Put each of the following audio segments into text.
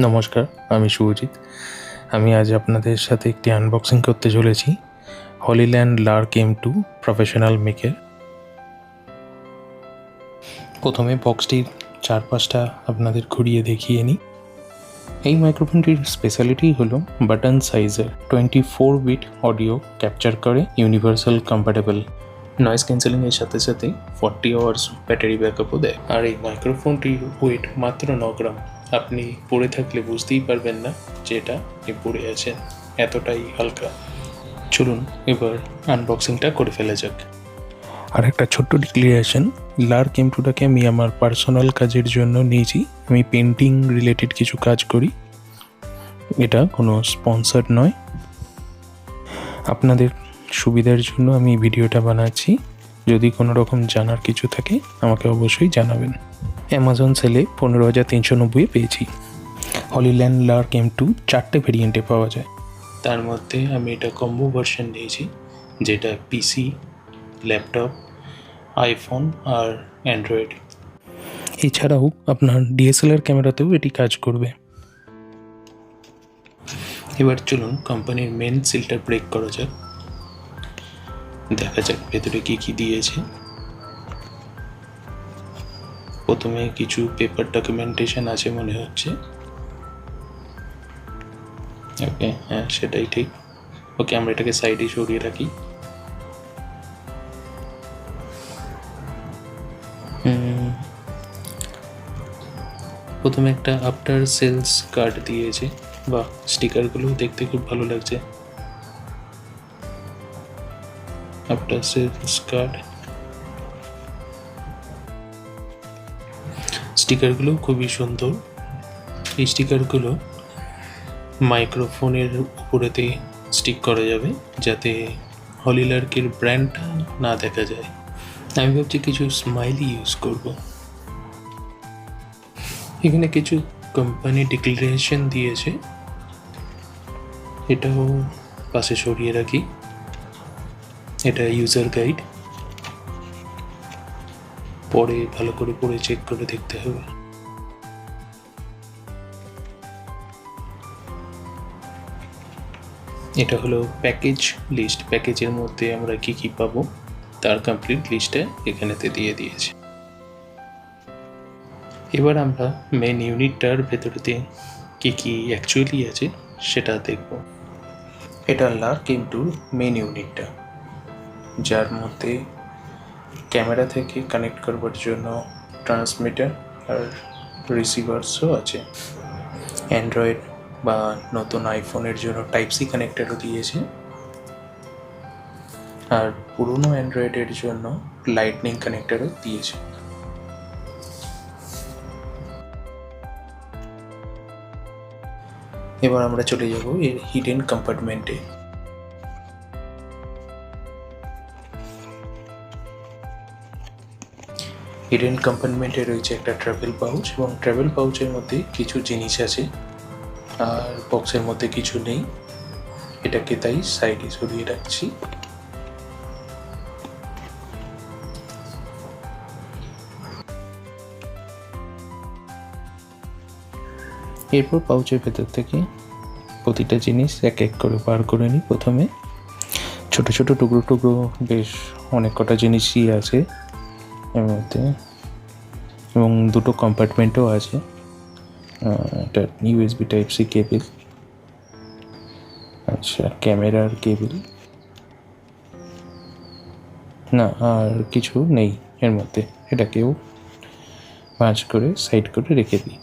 নমস্কার, আমি শুভজিৎ। আমি আজ আপনাদের সাথে একটি আনবক্সিং করতে চলেছি হলিল্যান্ড লার্ক M2 প্রফেশনাল মিকের। প্রথমে বক্সটির চারপাশটা আপনাদের ঘুরিয়ে দেখিয়ে নিই। এই মাইক্রোফোনটির স্পেশালিটি হলো বাটন সাইজের 24 বিট অডিও ক্যাপচার করে, ইউনিভার্সাল কম্প্যাটেবল, নয়েজ ক্যান্সেলিংয়ের সাথে সাথে 40 আওয়ার্স ব্যাটারি ব্যাকআপও দেয়। আর এই মাইক্রোফোনটির ওয়েট মাত্র 9 গ্রাম। আপনি পরে থাকলে বুঝতেই পারবেন না যে এটা পরে আছেন, এতটাই হালকা। চলুন এবার আনবক্সিংটা করে ফেলা যাক। আর একটা ছোট্ট ডিক্লারেশন, লার্ক M2টাকে আমি আমার পার্সোনাল কাজের জন্য নিয়েছি। আমি পেন্টিং রিলেটেড কিছু কাজ করি, এটা কোনো স্পন্সর নয়। আপনাদের সুবিধার জন্য আমি ভিডিওটা বানাচ্ছি। যদি কোনো রকম জানার কিছু থাকে আমাকে অবশ্যই জানাবেন। অ্যামাজন সেলে 15,390 পেয়েছি। হলিল্যান্ড লার্ক M2 4টে ভেরিয়েন্টে পাওয়া যায়। তার মধ্যে আমি এটা কম্বো ভার্সন নিয়েছি, যেটা পিসি, ল্যাপটপ, আইফোন আর অ্যান্ড্রয়েড। এছাড়াও আপনার DSLR ক্যামেরাতেও এটি কাজ করবে। এবার চলুন কোম্পানির মেন সিলটা ব্রেক করা যাক, দেখা যাক ভেতরে কী কী দিয়েছে। প্রথমে কিছু পেপার ডকুমেন্টেশন আছে মনে হচ্ছে। ওকে, হ্যাঁ সেটাই ঠিক। ওকে, আমরা এটাকে সাইডে সরিয়ে রাখি। প্রথমে একটা আফটার সেলস কার্ড দিয়েছে, বা স্টিকারগুলো দেখতে খুব ভালো লাগছে। আফটার সেলস কার্ড, স্টিকারগুলো খুবই সুন্দর। এই স্টিকারগুলো মাইক্রোফোনের উপরেতে স্টিক করা যাবে, যাতে হলিলার্কের ব্র্যান্ডটা না দেখা যায়। আমি ভাবছি কিছু স্মাইলি ইউজ করব। এখানে কিছু কোম্পানি ডিক্লারেশন দিয়েছে, এটাও পাশে সরিয়ে রাখি। এটা ইউজার গাইড, পরে ভালো করে পড়ে চেক করে দেখতে হবে। এটা হলো প্যাকেজ লিস্ট। প্যাকেজের মধ্যে আমরা কি কি পাবো তার কমপ্লিট লিস্টটা এখানেতে দিয়ে দিয়েছে। এবার আমরা মেন ইউনিটটার ভেতরেতে কি কি অ্যাকচুয়ালি আছে সেটা দেখব। এটা লার্ক M2-র মেন ইউনিটটা, যার মধ্যে ক্যামেরা থেকে কানেক্ট করবার জন্য ট্রান্সমিটার আর রিসিভার্সও আছে। অ্যান্ড্রয়েড বা নতুন আইফোনের জন্য টাইপ-সি কানেক্টারও দিয়েছে, আর পুরনো অ্যান্ড্রয়েডের জন্য লাইটনিং কানেক্টারও দিয়েছে। এবার আমরা চলে যাব এর হিডেন কম্পার্টমেন্টে। হিডেন কম্পার্টমেন্টে রয়েছে একটা ট্রাভেল পাউচ, এবং ট্রাভেল পাউচের মধ্যে কিছু জিনিস আছে, আর বক্সের মধ্যে কিছু নেই। এটাকে তাই সাইডে সরিয়ে রাখছি। এরপর পাউচের ভেতর থেকে প্রতিটা জিনিস এক এক করে বার করে নিই। প্রথমে ছোট ছোট টুকরো টুকরো বেশ অনেক কটা জিনিসই আছে এর মধ্যে, এবং দুটো কম্পার্টমেন্টও আছে। এটা USB Type-C কেবল, আচ্ছা ক্যামেরার কেবল, না আর কিছু নেই এর মধ্যে। এটাকেও ভাঁজ করে সাইড করে রেখে দিই।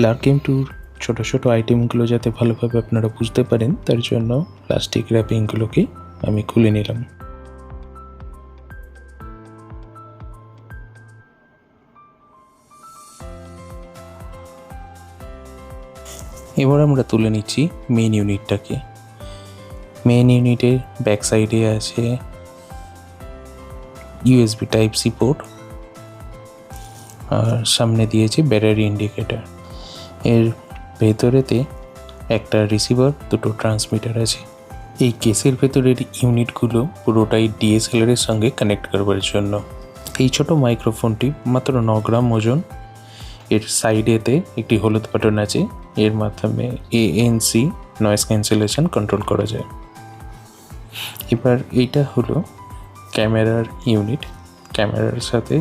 লার্ক M2-র ছোটো ছোটো আইটেমগুলো যাতে ভালোভাবে আপনারা বুঝতে পারেন, তার জন্য প্লাস্টিক র্যাপিংগুলোকে আমি খুলে নিলাম। এবার আমরা তুলে নিচ্ছি মেন ইউনিটটাকে। মেন ইউনিটের ব্যাক সাইডে আছে USB Type-C পোর্ট, আর সামনে দিয়েছে ব্যাটারি ইন্ডিকেটার। এর ভেতরেতে একটা রিসিভার, দুটো ট্রান্সমিটার আছে। এই কেসের ভেতরের ইউনিটগুলো পুরোটাই DSLR-এর সঙ্গে কানেক্ট করবার জন্য। এই ছোট মাইক্রোফোনটি মাত্র 9 গ্রাম ওজন, এর সাইডেতে একটি হলুদ বাটন আছে, এর মাধ্যমে ANC নয়েজ ক্যান্সেলেশন কন্ট্রোল করা যায়। এবার এইটা হলো ক্যামেরার ইউনিট। ক্যামেরার সাথে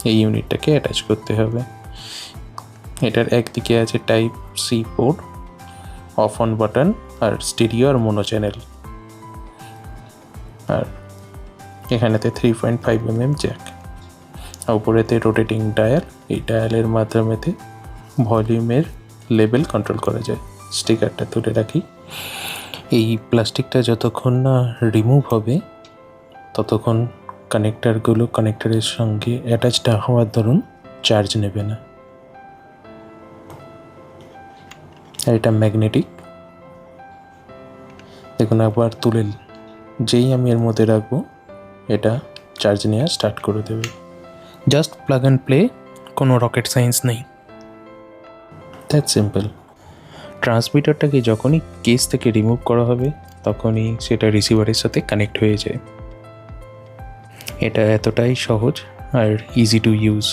এই ইউনিটটাকে অ্যাটাচ করতে হবে। এটার একদিকে আছে type C port, off on button, আর স্টেরিও আর মোনো চ্যানেল। আর এখানেতে 3.5mm জ্যাক, উপরেতে রোটেটিং ডায়াল। এই ডায়ালের মাধ্যমেতে ভলিউমের লেভেল কন্ট্রোল করা যায়। স্টিকারটা তুলে রাখি। এই প্লাস্টিকটা যতক্ষণ না রিমুভ হবে ততক্ষণ কানেক্টারগুলো কানেক্টারের সঙ্গে অ্যাটাচ না হওয়ার দরুন চার্জ নেবে না। আর এটা ম্যাগনেটিক। দেখুন একবার তুলে যেই আমি এর মধ্যে রাখবো এটা চার্জ নেওয়া স্টার্ট করে দেবে। জাস্ট প্লাগ অ্যান্ড প্লে, কোনো রকেট সায়েন্স নেই। That simple. ট্রান্সমিটারটাকে যখনই কেস থেকে রিমুভ করা হবে তখনই সেটা রিসিভারের সাথে কানেক্ট হয়ে যায়। এটা এতটাই সহজ আর easy to use.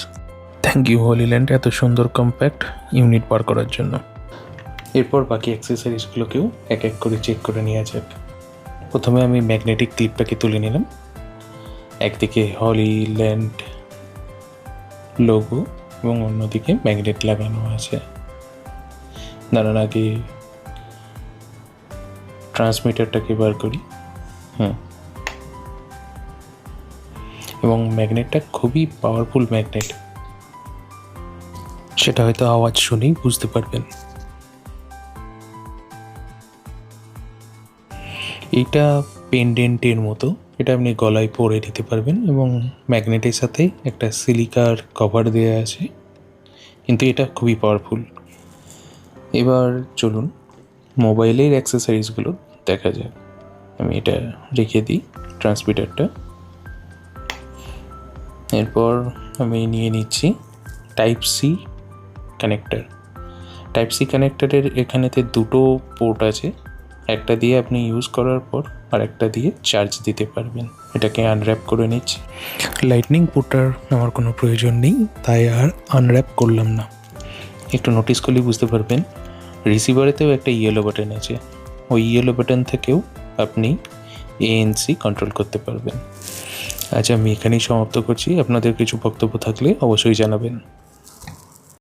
Thank you Hollyland এত সুন্দর কম্প্যাক্ট ইউনিট বার করার জন্য। এরপর বাকি অ্যাক্সেসরিজগুলোকেও এক এক করে চেক করে নেওয়া যাক। প্রথমে আমি ম্যাগনেটিক ক্লিপটাকে তুলে নিলাম। একদিকে হলিল্যান্ড লোগো এবং অন্যদিকে ম্যাগনেট লাগানো আছে। দাঁড়ান আগে ট্রান্সমিটারটাকে বার করি। এবং ম্যাগনেটটা খুবই পাওয়ারফুল ম্যাগনেট, সেটা হয়তো আওয়াজ শুনেই বুঝতে পারবেন। এইটা পেন্ডেন্টের মতো, এটা আপনি গলায় পরে নিতে পারবেন এবং ম্যাগনেটের সাথে একটা সিলিকার কভার দেওয়া আছে, কিন্তু এটা খুবই পাওয়ারফুল। এবার চলুন মোবাইলের অ্যাক্সেসরিজগুলো দেখা যায়। আমি এটা রেখে দিই ট্রান্সমিটারটা। এরপর আমি নিয়ে নিচ্ছি type C connector. Type C কানেক্টারের এখানেতে দুটো পোর্ট আছে, একটা দিয়ে আপনি ইউজ করার পর আর একটা দিয়ে চার্জ দিতে পারবেন। এটাকে আনর্যাপ করে নিচ্ছি। লাইটনিং পোর্টটার আমার কোনো প্রয়োজন নেই, তাই আর আনর্যাপ করলাম না। একটু নোটিস করলেই বুঝতে পারবেন রিসিভারেতেও একটা ইয়েলো বাটন আছে। ওই ইয়েলো বাটন থেকেও আপনি ANC কন্ট্রোল করতে পারবেন। আজ আমি এখানেই সমাপ্ত করছি। আপনাদের কিছু বক্তব্য থাকলে অবশ্যই জানাবেন।